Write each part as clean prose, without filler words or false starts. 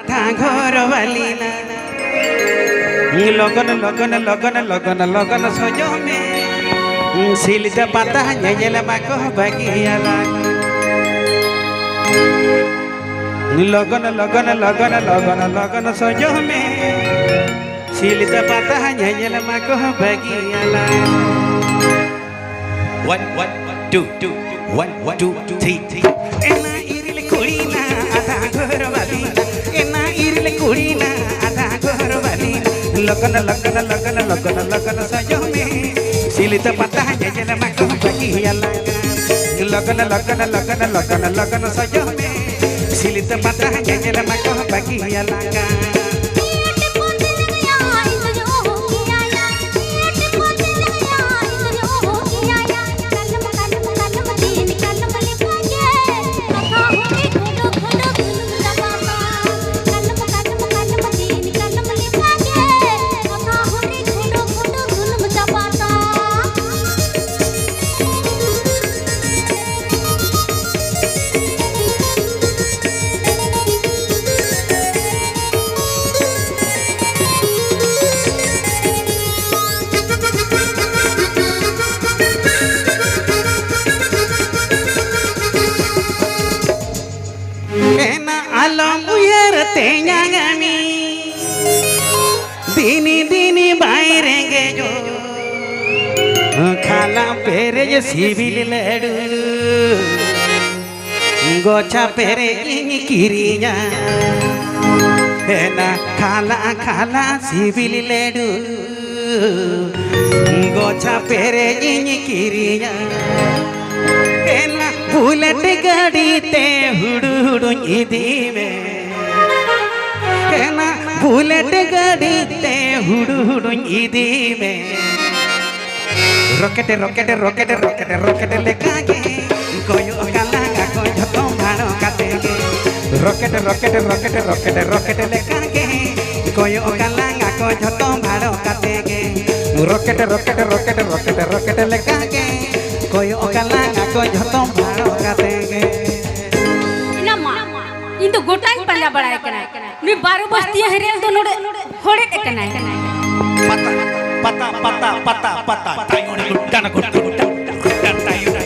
घर वाली लगन लगन लगन लगन लगन सजो में सिलित पाता झेल माको बगिया लगन लगन लगन लगन लगन सजो में सिलित पाता झेल माको बगिया 1 1 2 1 2 3 एना इरिल कुड़ीना आधा घर वाली एना इरिल कुड़ीना आधा घर वाली लगन लगन लगन लगन लगन सजो में सिलित पता झेल माको बगिया लगन लगन लगन लगन लगन सजो में सिलित पता झेल माको बगिया दीनी दीनी बायरेंगे जो खाला पेरे ये सिविल लड़ू गोचा पेरे इंग किरिया है ना खाला खाला सिविल लड़ू गोचा पेरे इंग किरिया है ना बुलेट गाड़ी ते हुडू हुडू इदी में है ना बुलेट गाड़ी ते हुडू हुडू इदी में rocket rocket rocket rocket rocket लेका गे कोयो कालागा को झतो भाड़ो काटे गे rocket rocket rocket rocket rocket लेका गे कोयो कालागा को झतो भाड़ो काटे गे rocket rocket rocket rocket rocket लेका गे कोयो कालागा को झतो भाड़ो काटे गे इन तो गोटांग पंजा बड़ाय कना नी बारो बस्तियां हरेल दो नोडे होड़े के कना पता पता पता पता पता टाइम गुड्डा ना गुड्डा गुड्डा गुड्डा टाइम ना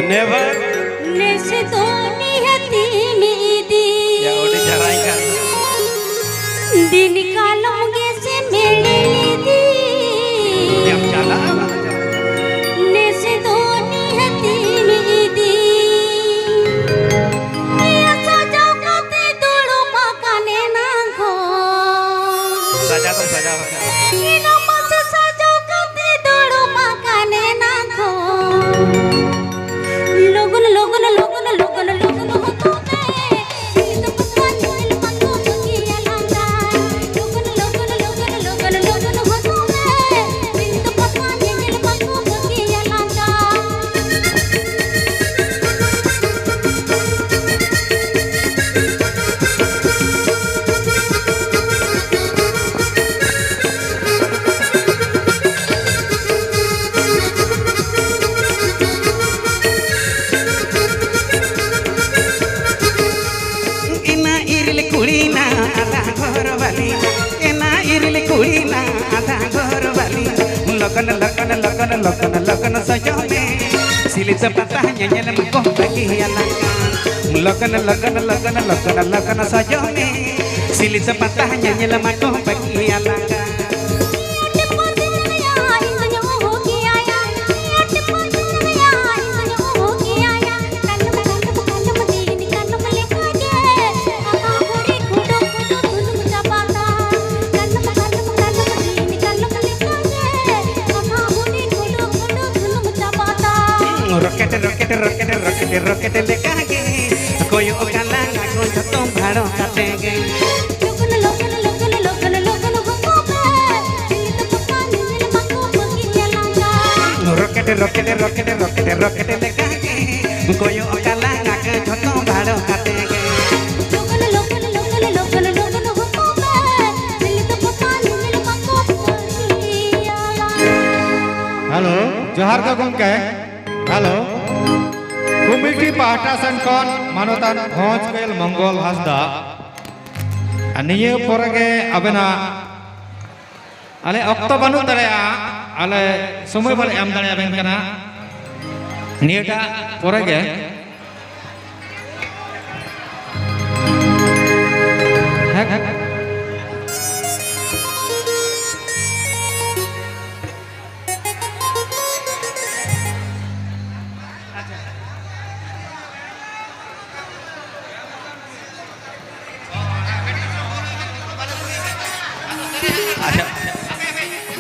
never nese doni hati midi ya udah jaraikan din kalonge se mele di jam jalan nese doni hati midi ya sajau kate dulu makane na go saja ino mas sajau kate dulu makane na go लोगन लोगन लोगन लोगन लोगन होतो ने तो पकान दिल मको बगिया लांगा लोगन लोगन लोगन लोगन लोगन होतो ने तो पकान दिल मको बगिया लांगा कुड़ीना आधा घर वाली एना इरिल कुड़ीना आधा घर वाली लगन लगन लगन लगन लगन सजो में सिलित पता झेल माको बगिया लगन लगन लगन लगन लगन सजो में सिलित पता झेल माको बगिया rocket rocket rocket rocket rocket leka ge koyo okala ngago joto bharo kate ge लोगन लोगन लोगन लोगन लोगन होतो में दिल तो पक्का नील मंगो मंगी चलांगा rocket leka ge koyo okala ngago joto bharo kate ge लोगन लोगन लोगन लोगन लोगन होतो में दिल तो पक्का नील मंगो मंगी चलांगा हेलो जोहार का गंके हेलो कमिटी पाहटा सन कोन मानोतान भोज केल मंगल हासदा निये पोरगे अबेना आले अक्तो बानु दरेया आले समय बल एम दरेया बेन कना नियटा पोरगे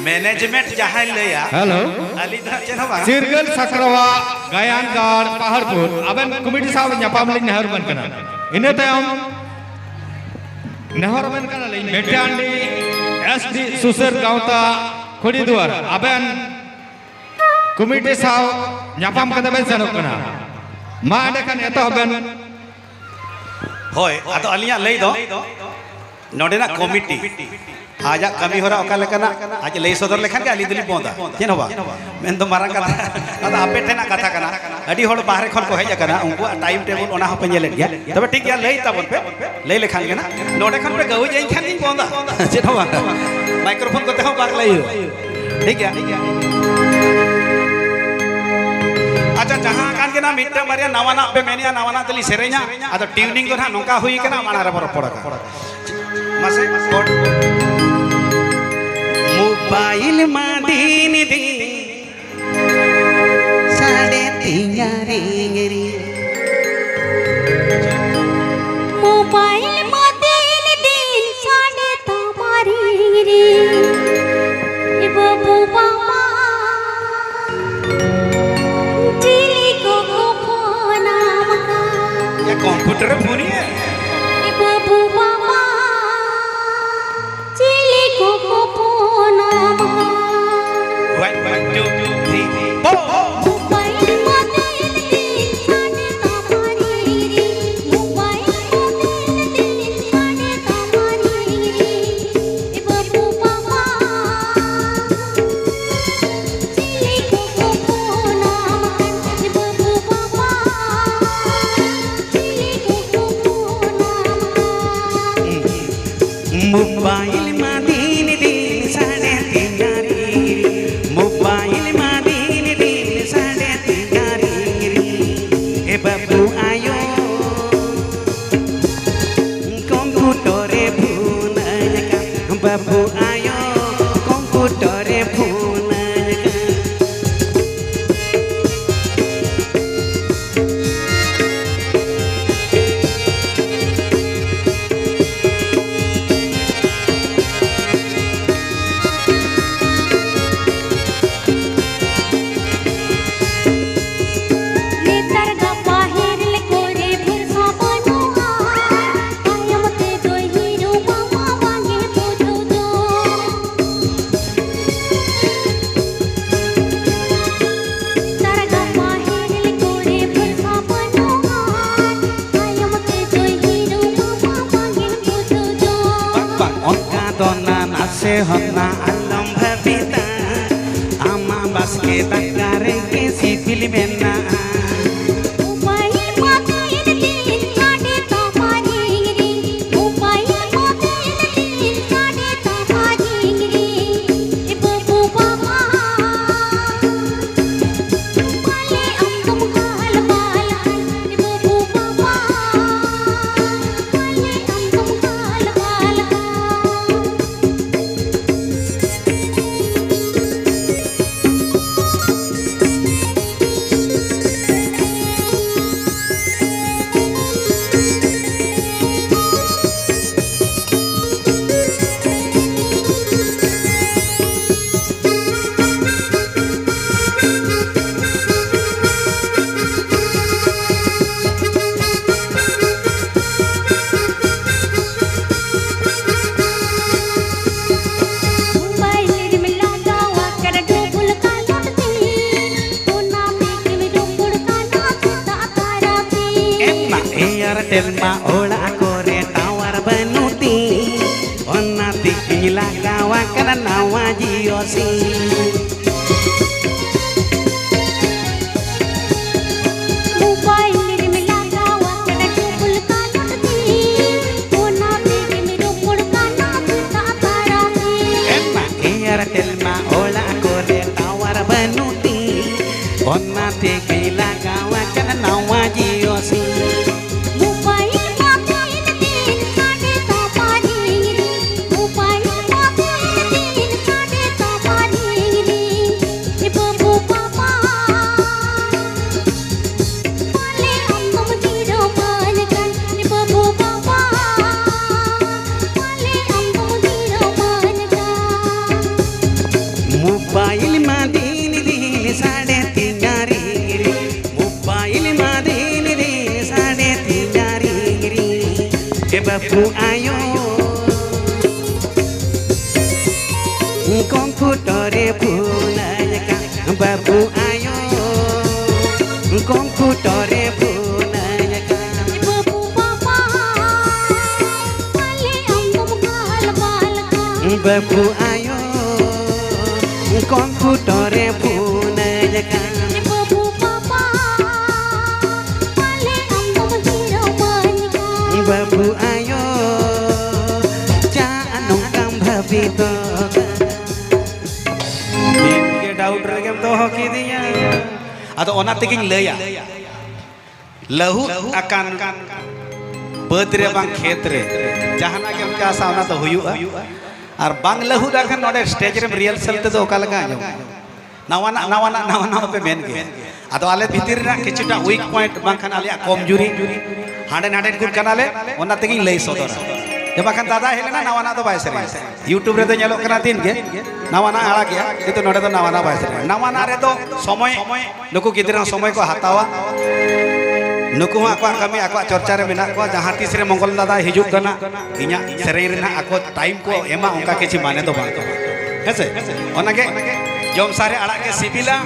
मैनेजमेंट जहाँ लया हेलो अली दा चेन बा सिरगल सकरवा गायनगढ़ पहाड़पुर अबेन कमिटी साहब न्यापाम लिन नहर बन कना इने तयम नहर बन कना लिन मेटांडी एसडी सुसर गावता खोड़ी दुआर अबेन कमिटी साहब न्यापाम कदा बेन सनक कना मा देखन एतो अबेन होय अतो अलिया लई दो नोडेना कमिटी आजा कमी होरा ओका लेकना आज लई सदर लेखन के अली दिली पोंदा चेन बा मेन तो मारंग कथा अदा आपे ठेना कथा कना अडी होड़ बाहर खन को हेज कना उनको टाइम टेबल ओना हो पेले गया तबे ठीक गया लई तबन पे लई लेखन के ना नोडे खन पे गउ जई खन पोंदा चेन बा माइक्रोफोन को तेहो बाक लई ठीक है अच्छा जहां कान के ना मिट्टा मारिया नवाना पे मेनिया नवाना तली सेरे냐 अदा ट्यूनिंग तो ना नोका हुई के ना माना रे पड़ा मासे मोबाइल मादीन दी साढ़े तियारे गिरी मोबाइल मादीन दिन साढ़े तुम्हारी रे ए बाबू मामा चिली को फोना ये कंप्यूटर फोन है ए बाबू मामा चिली को फोना 1 2 3 4 मोबाइल मादीन दिन साढ़े तुम्हारी रे मोबाइल मादीन दिन साढ़े तुम्हारी रे ए बाबू मामा चिली को फोना ए बाबू मामा चिली को फोना मोबाइल मादीन दिन साढ़े तियारे मोबाइल मादीन दिन साढ़े तियारे ए बाबू आयो कंप्यूटरे फोन का बाबू आयो कंप्यूटरे फोन का नेतर गप्पा हेरले कोरे भरसा बनोहा कायम ते दो हीरो मामा वांगे बोझो दो तर गप्पा हेरले कोरे भरसा बनोहा कायम ते दो हीरो मामा वांगे बोझो दो Bang onka dona nase honna alam bhabita ama baske takare ke sipil mena mobile मादीन दिन साढ़े तुम्हारी रे मोबाइल मादीन दिन साढ़े तुम्हारी रे ए बाबू मामा वाले अंकम काल वाला ए बाबू मामा वाले अंकम काल वाला Airtel ma ola kore tawar banuti Ona tiki lagawa kana nawa Jio SIM Airtel ma ola kore tawar banuti Ona tiki lagawa kana nawa Jio SIM Mobile madin din sade tingari Mobile madin din sade tingari E bapu ayo Komputore punayaka bapu ayo Komputore punayaka bapu papa wale ambam kala balaka bapu ayo Komputore punayaka bapu papa wale ambam hiro manika bapu ayo janong kam bhabito ke doubt regem to hoki diya ado ona teking leya lahu akan bedre bang khetre jahana ke chasa ona to huyuga ar bang lahu dakan node stage re rehearsal te do okalaga anjom nawana pe men ge ado ale bhitir na kichuta weak point bangkhan ale komjuri hande kun kanale ona teking lei sodora jemakan dada helena nawana do bai seri YouTube re do nyelok kana tin ge nawana ala gya itu node do nawana bai seri nawana re do somoy nuku gidra somoy ko hatawa nuku akwa kami akwa chorcha re mena ko jahan tis re mongol dada hijuk kana inya serei rena ako time ko ema onka kichi mane do bang hese onage jom sare ala ke sibila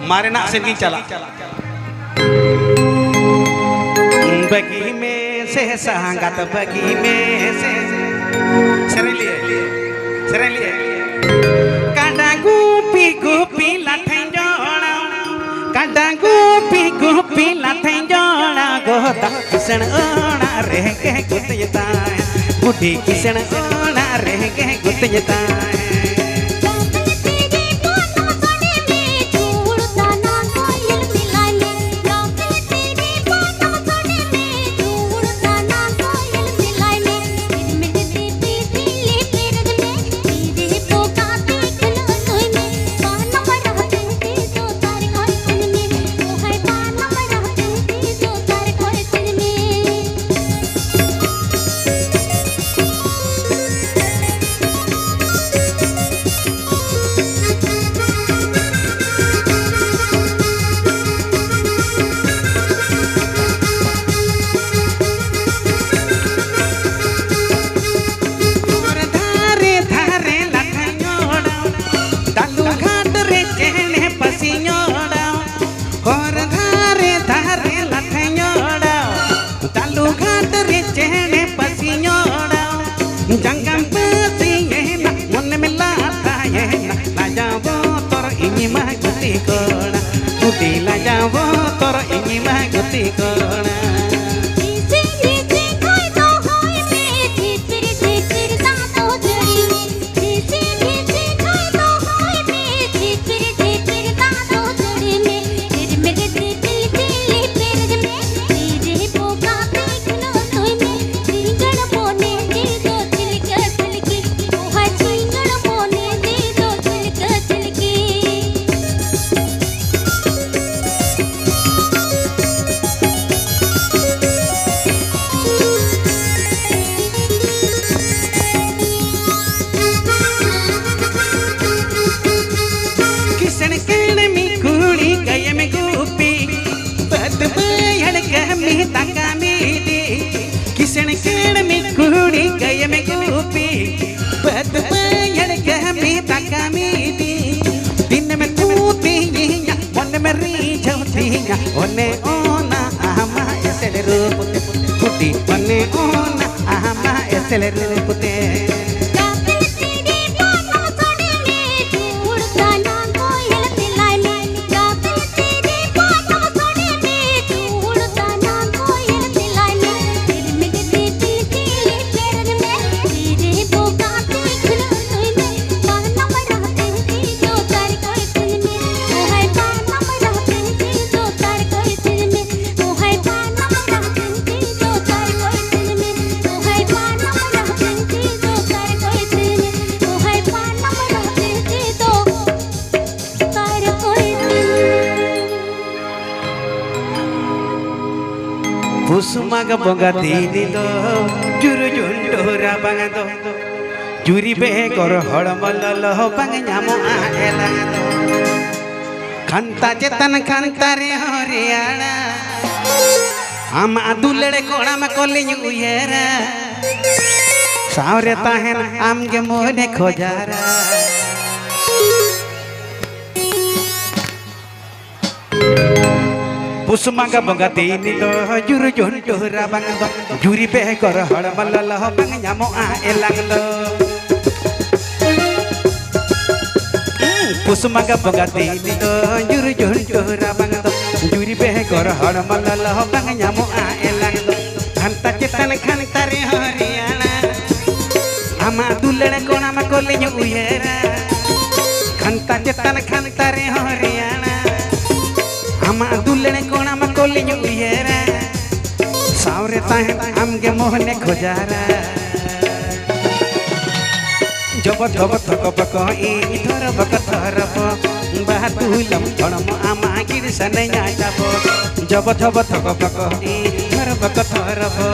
marena sen gi chala bagi me se sangat bagi me se serei liye kadang gupi lathai jona kadang gupi lathai jona goda kisan ona rehke gutiyata budi kisan ona rehke gutiyata One ona ama esel rup Uti pane ona ama eseleru pute Pusumaga bonga dini do juru jundora banga do juri be gor hodmalalo banga nyamu aela do khanta chetan khantare horiana ama adulede kona ma kolliñu uyera sawre tahen amge mone khojara Pusumaga bonga dini do juru jundora banga do juri be gor hodmalalo banga nyamu aela do Pusumaga bonga dini do juru jundora banga do juri be gor hodmalalo banga nyamu aela do khanta chetan khantare horiana ama dulede kona ma kolliñu uyera khanta chetan khantare horiana ama dulede kona ma kolliñu uyera sawre tahen amge mohne khojara jobo jobo thoko bako I thoro bako thoro bo bahatulam thonam ama gir sanaya jabo jobo jobo thoko bako I thoro bako thoro bo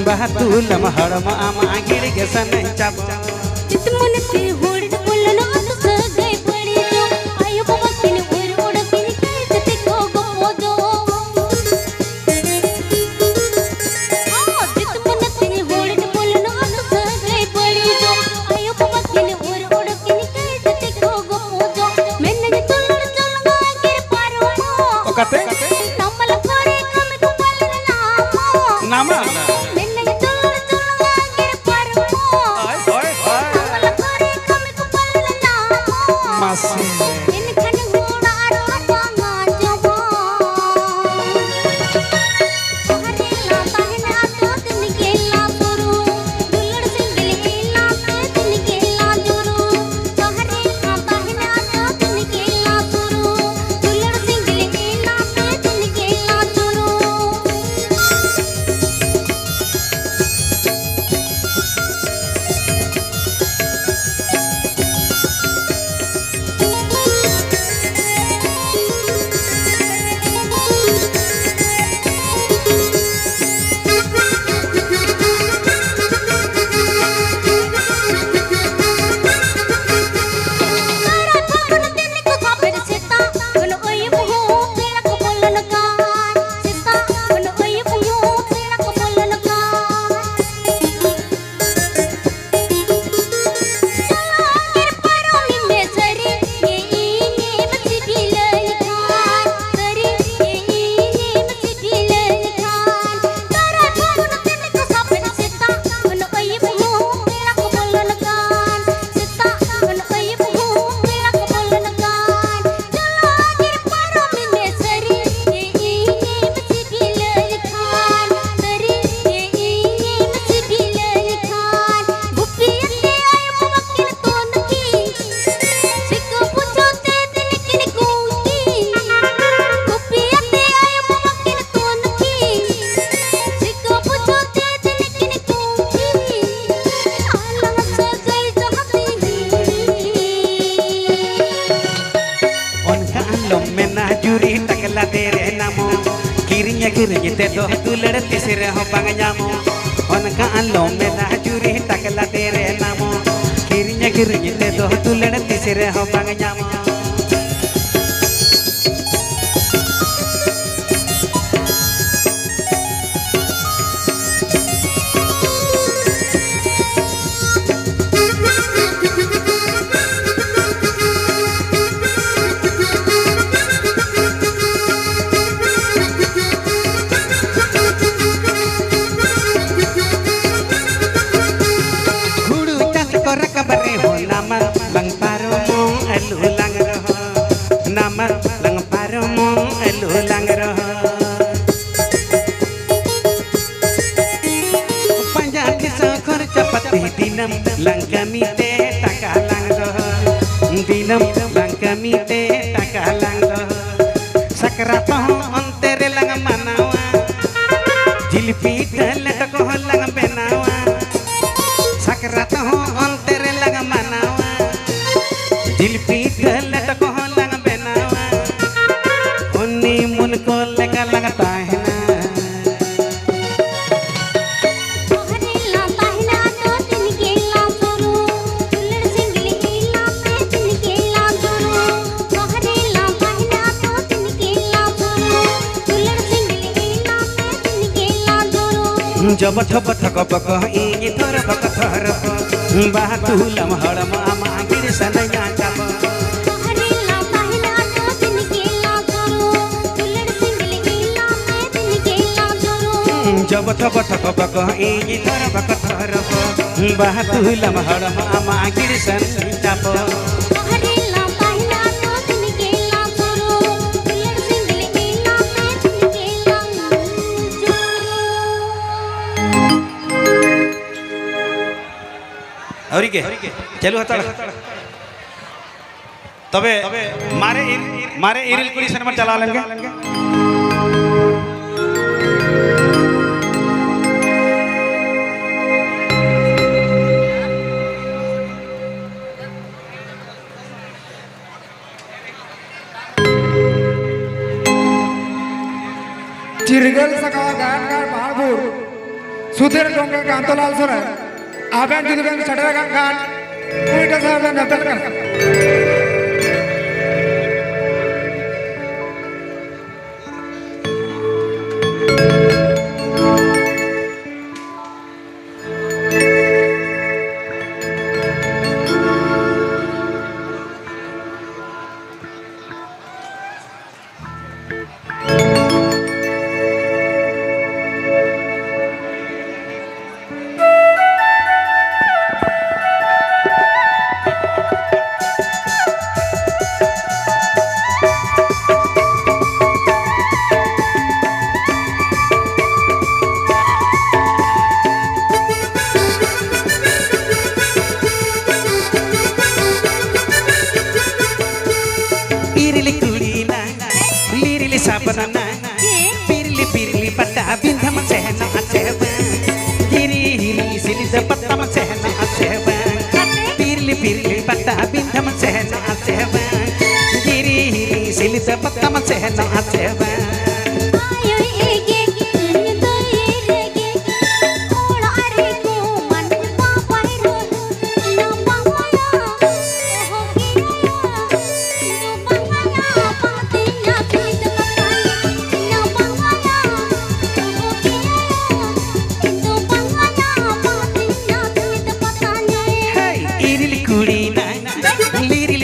bahatulam haram ama gir ge sanaya jabo चितमन से होड़ बोलना तो सगे पड़ी जो आयो बाबा किने ओर ओड़ किने कैसे को गोदो चितमन से होड़ बोलना तो सगे पड़ी जो आयो बाबा किने ओर ओड़ किने कैसे को गोदो मैंने चलर चलगा के पारो okate नमल करे कम को पालन nama मैंने चलर चलगा के पारो masih इनखन होड़ा बांगा जबो हरेला ताहना तो दिन गेला सुरु दुलड़ सिंगल गेला पे दिन गेला जुरु हरेला ताहना तो दिन गेला सुरु दुलड़ सिंगल गेला पे दिन गेला जुरु Kirinya te do dulड़ tisir ho bang nyamo onka allo me na juri takla tere namo kirinya te do dulड़ tisir ho bang nyamo tapi dinam lang kami te takalang dinam lang kami te takalang sakrato ontere lang manawa jilpi dalat ko lang benawa sakrato ontere lang manawa jilpi dalat ko lang benawa onni mulko leka lang tahna जब ठप ठक बक इंगी थर बक थर बातुलम हड़म आमा गिर सनया जब जब ठप ठक बक इंगी थर बक थर बातुलम हड़म आमा गिर सनया जब ಅವರಿಗೆ ಚಲು ಹತ್ತಾಳ ತಬೆ ಮಾರೆ ಇರಿಲ್ ಕುಡಿ ಸಿನಿಮಾ ಚಲಾಲಂಗೆ चिरगल सका गानकार महापुर सुधीर डोंगर कांतलाल सर आबेन जुदुबेन सटरा गान पुईटा साहब नबल कर sapana pirli pirli pata bindham sehna acheva hiri hiri silida patam sehna acheva pirli pirli pata bindham sehna acheva hiri hiri silida patam sehna acheva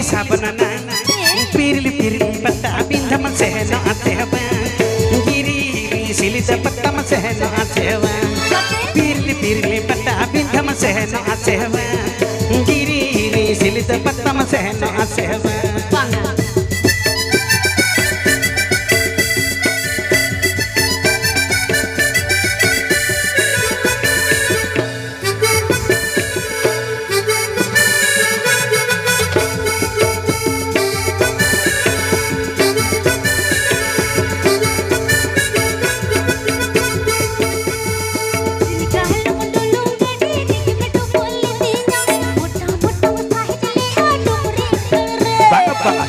sapana pirli pirli pata bindham sehna acheva hiri hiri silida patam sehna acheva pirli pirli pata bindham sehna acheva hiri hiri silida patam sehna acheva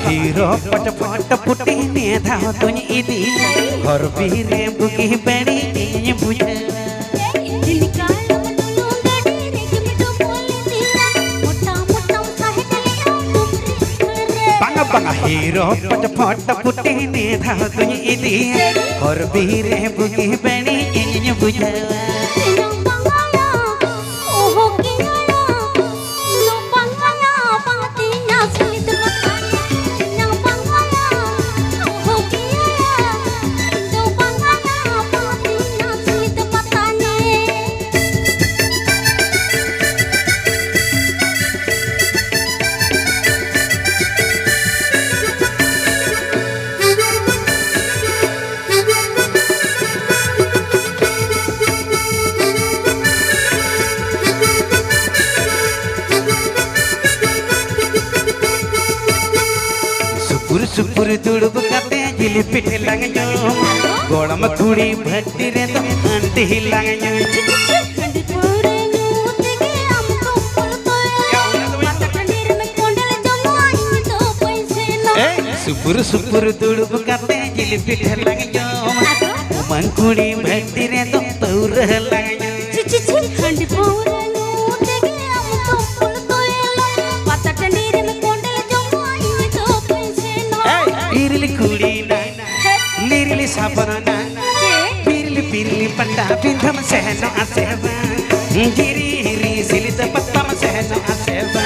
hero pata pata puti ne tha tuny idi hor bire buki bani ne buja banga banga hero pata pata puti ne tha tuny idi hor bire buki bani ne buja सुपुर दुड़ब काते जिली पिठे लगे जो गोड़म कुड़ी भट्टी रे तो aunty लगे जो हंडी पूरे यूते के हम तो पुलतो माता कंडीर में कोंडल जमो आई तो पैसे न सुपुर सुपुर दुड़ब काते जिली पिठे लगे जो मंकुड़ी भट्टी रे तो पौर लगे जो हंडी पूरे यूते के हम तो पुलतो माता कंडीर में कोंडल जमो आई तो पैसे न इरली कुड़ी ना लिरली सापना पिरली पिरली पट्टा बिंधम सहनो आसेवा गिरी हिरी सिलित पत्तम सहनो आसेवा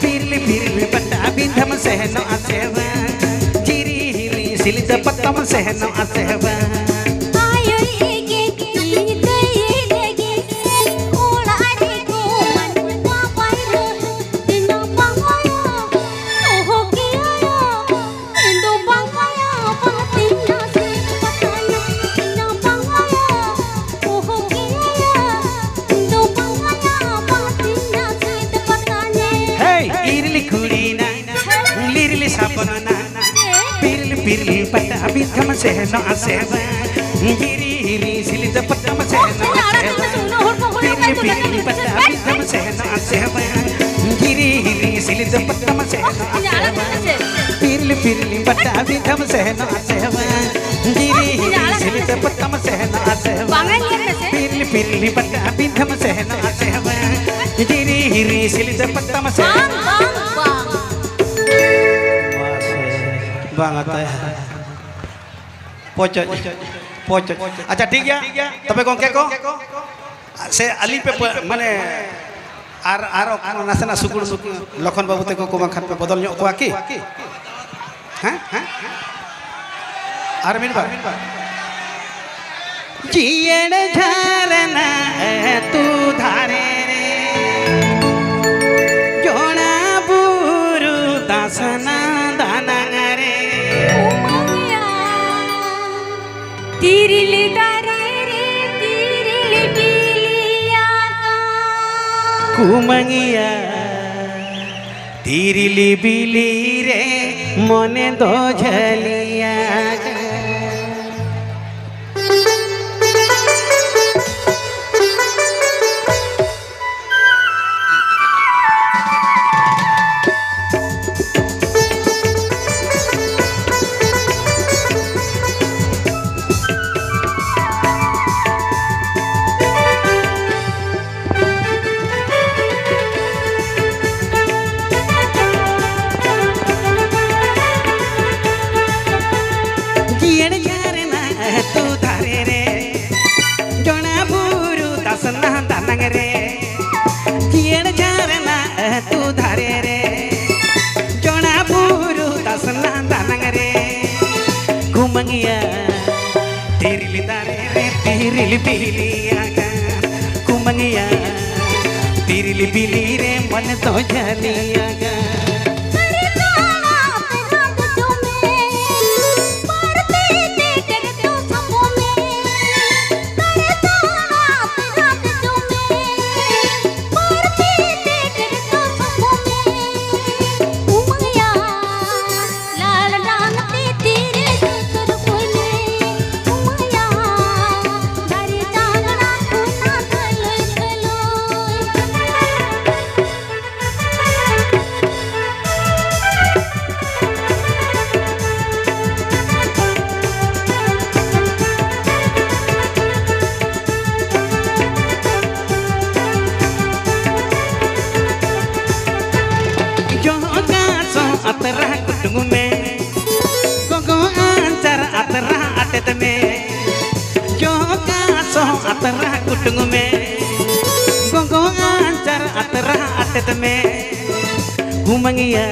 पिरली पिरली पट्टा बिंधम सहनो आसेवा गिरी हिरी सिलित पत्तम सहनो आसेवा आयो एगे लीते एगे ओला आदि को मन पापायो दिनो पापायो ओहो किया इंदो पापायो पातिना से पतायो दिनो पापायो ओहो किया इंदो पापायो पातिना से पताने हे इरली कुड़ी ना लिरली सापना ना पिरली पिरली पट्टा बिंधम सहनो आसेवा गिरी हिरी सिलित पत्तम सहनो आसेवा पिरली पिरली पट्टा बिंधम सहनो आसेवा गिरी हिरी सिलित पत्तम सहनो आसेवा पिरली पिरली पट्टा बिंधम सहनो आसेवा गिरी हिरी सिलित पत्तम सहनो आसेवा पिरली पिरली पट्टा बिंधम सहनो आसेवा गिरी हिरी सिलित पत्तम सहनो banget ya. Pocot. Acha ठीक है तबे कौन के को से अली पे माने आर नासना सुकुल लखन बाबू ते को खान पे बदल ᱧᱚᱜ कोआ की हैं आर मिन बार जियड़ झरना तू धारे रे जोड़ा बुरु दासना दाना रे तिरिली डारे रे तिरिली बिलिया का कुमंगिया तिरिली बिली रे मने दो झलिया तिरिली बिलिया कुमंगिया तिरिली बिली रे मन तो झलिया अतरा कुटुंग में गोगो आंचर अतरा अटत में घुमंगिया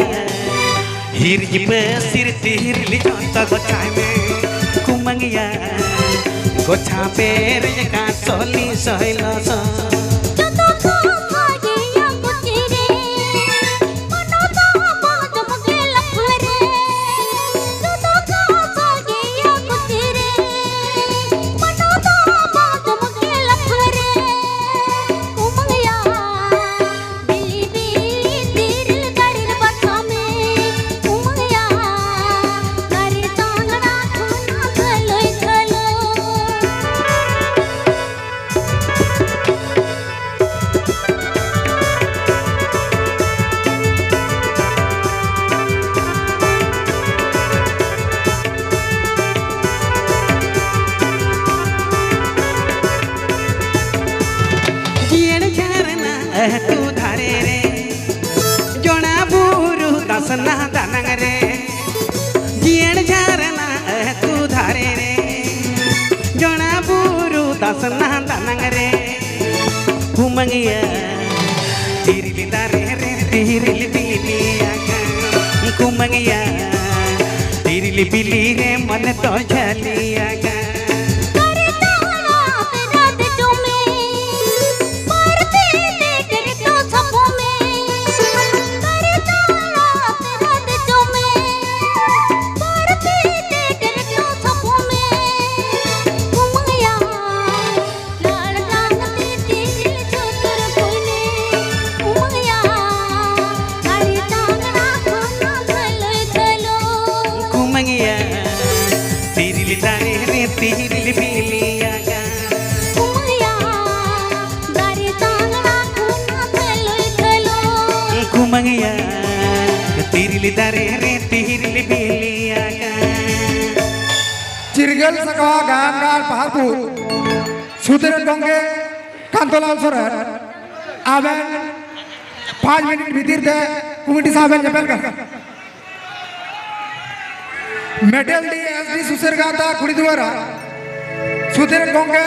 हिर जिपे सिर तिहिर लिजोता गोछा में घुमंगिया गोछा पे रे का सोली सोइलो सो तू धारे रे जोना बुरु दसना दानंग रे जियण झारना तू धारे रे जोना बुरु दसना दानंग रे कुमंगिया तिरिली दारे रे तिरिली बिलिया कुमंगिया तिरिली बिली रे मन तो झलिया तिरिली बिलिया कुमंगिया तिरिली दारे रे तिरिली बिलिया चिरगल सका गान गान पालपुर सुधीर डोंगे कांतोलाल सोरेन आबेन 5 मिनट भीतर दे कमिटी साहब जपल का मेडल डी एसडी सुसर गाता कुड़ी द्वारा सुधीर डोंगे